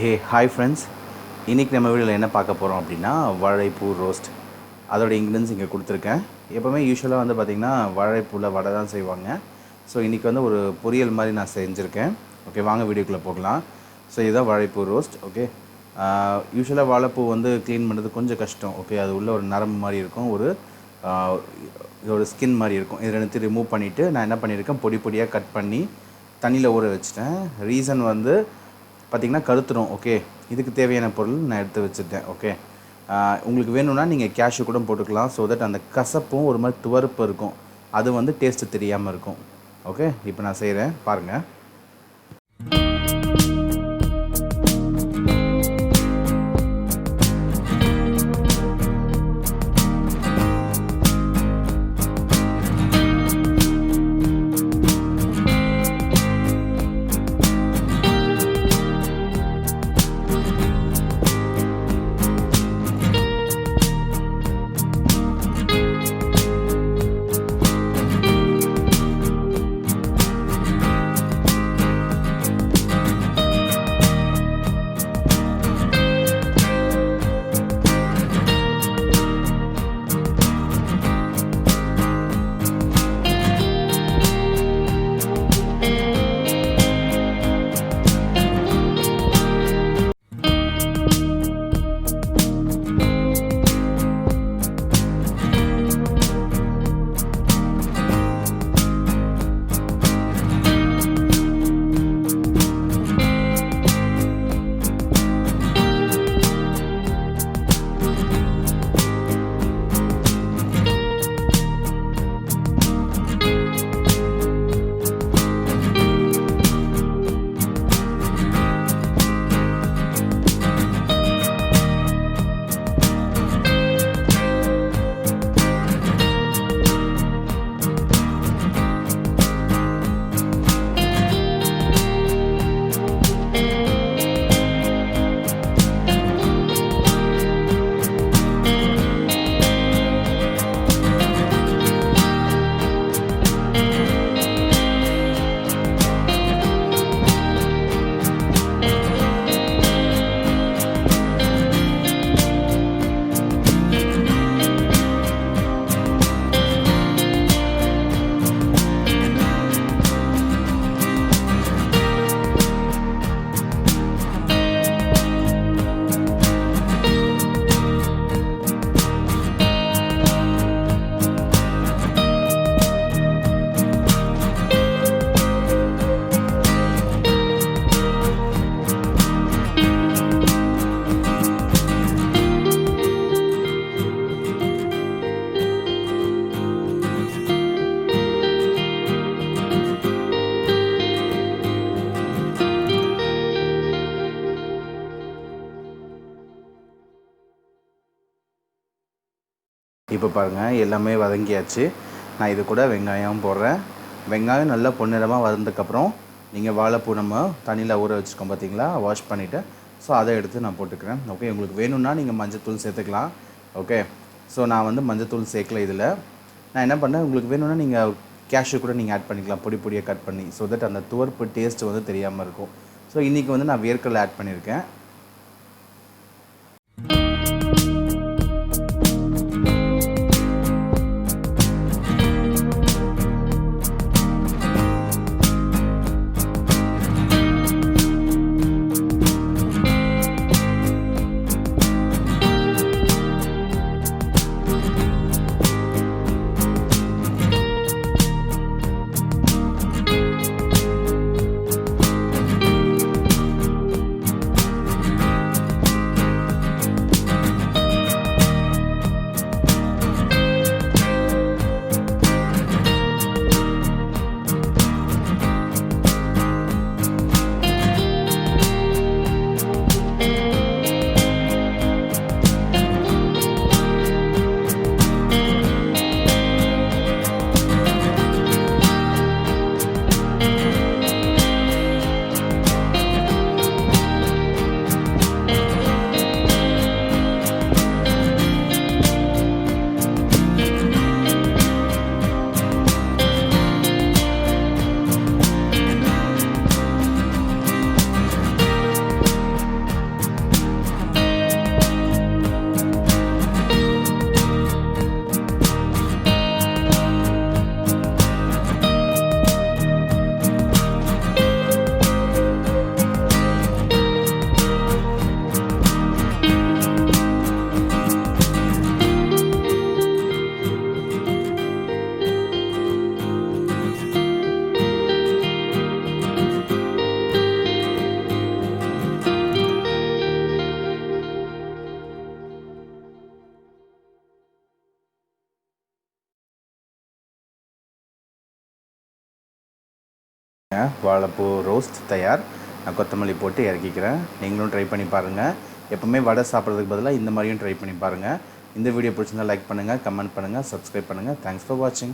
Hi friends, இன்றைக்கி நம்ம வீடியோவில் என்ன பார்க்க போகிறோம் அப்படின்னா வாழைப்பூ ரோஸ்ட். அதோட இன்க்ரீடியன்ஸ் இங்கே கொடுத்துருக்கேன். எப்போவுமே யூஸ்வலாக வந்து பார்த்திங்கன்னா வாழைப்பூவில் வடை தான் செய்வாங்க. ஸோ இன்றைக்கி வந்து ஒரு பொரியல் மாதிரி நான் செஞ்சுருக்கேன். ஓகே, வாங்க வீடியோக்குள்ளே போகலாம். ஸோ இதுதான் வாழைப்பூ ரோஸ்ட். ஓகே, யூஸ்வலாக வாழைப்பூ வந்து க்ளீன் பண்ணுறது கொஞ்சம் கஷ்டம். ஓகே, அது உள்ள ஒரு நரம்பு மாதிரி இருக்கும், இதோட ஸ்கின் மாதிரி இருக்கும். இது ரெண்டுத்தையும் ரிமூவ் பண்ணிவிட்டு நான் என்ன பண்ணியிருக்கேன், பொடி பொடியாக கட் பண்ணி தண்ணியில் ஊற வச்சுட்டேன். ரீசன் வந்து பார்த்திங்கன்னா கருத்துரும். ஓகே, இதுக்கு தேவையான பொருள் நான் எடுத்து வச்சுட்டேன். ஓகே, உங்களுக்கு வேணும்னா நீங்கள் கேஷ்யூ கூட போட்டுக்கலாம். ஸோ தட் அந்த கசப்பும் ஒரு மாதிரி துவர்ப்பு இருக்கும், அது வந்து டேஸ்ட்டு தெரியாமல் இருக்கும். ஓகே, இப்போ நான் செய்கிறேன் பாருங்கள். இப்போ பாருங்கள், எல்லாமே வதங்கியாச்சு. நான் இது கூட வெங்காயம் போடுறேன். வெங்காயம் நல்லா பொன்னிறமாக வதந்ததுக்கப்புறம் நீங்கள் வாழைப்பூ நம்ம தண்ணியில் ஊற வச்சுருக்கோம் பார்த்தீங்களா, வாஷ் பண்ணிவிட்டு, ஸோ அதை எடுத்து நான் போட்டுக்கிறேன். ஓகே, உங்களுக்கு வேணும்னா நீங்கள் மஞ்சத்தூள் சேர்த்துக்கலாம். ஓகே, ஸோ நான் வந்து மஞ்சத்தூள் சேர்க்கல இதில். நான் என்ன பண்ணேன், உங்களுக்கு வேணும்னா நீங்கள் கேஷ்யூ கூட நீங்கள் ஆட் பண்ணிக்கலாம், பொடி பொடியாக கட் பண்ணி. ஸோ தட் அந்த துவர்ப்பு டேஸ்ட்டு வந்து தெரியாமல் இருக்கும். ஸோ இன்றைக்கி வந்து நான் வேர்க்கடலை ஆட் பண்ணியிருக்கேன். வாழைப்பூ ரோஸ்ட் தயார். நான் கொத்தமல்லி போட்டு இறக்கிக்கிறேன். நீங்களும் ட்ரை பண்ணி பாருங்கள். எப்போவுமே வடை சாப்பிட்றதுக்கு பதிலாக இந்த மாதிரியும் ட்ரை பண்ணி பாருங்கள். இந்த வீடியோ பிடிச்சிருந்தால் லைக் பண்ணுங்கள், கமெண்ட் பண்ணுங்கள், சப்ஸ்கிரைப் பண்ணுங்கள். தேங்க்ஸ் ஃபார் வாட்சிங்.